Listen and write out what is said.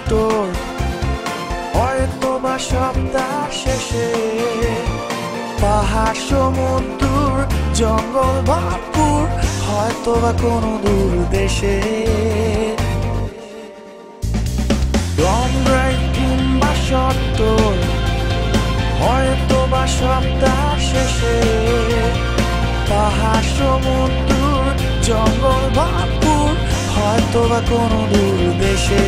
চত্বর, হয়তো বা সপ্তাহ শেষে পাহাড় সমুদ্র জঙ্গল ভরপুর, হয়তো বা কোনো দূর দেশে লং ড্রাইভ কিংবা চত্বর, হয়তো বা সপ্তাহ শেষে পাহাড় সমুদ্র জঙ্গল ভরপুর, হয়তো বা কোনো দূর দেশে।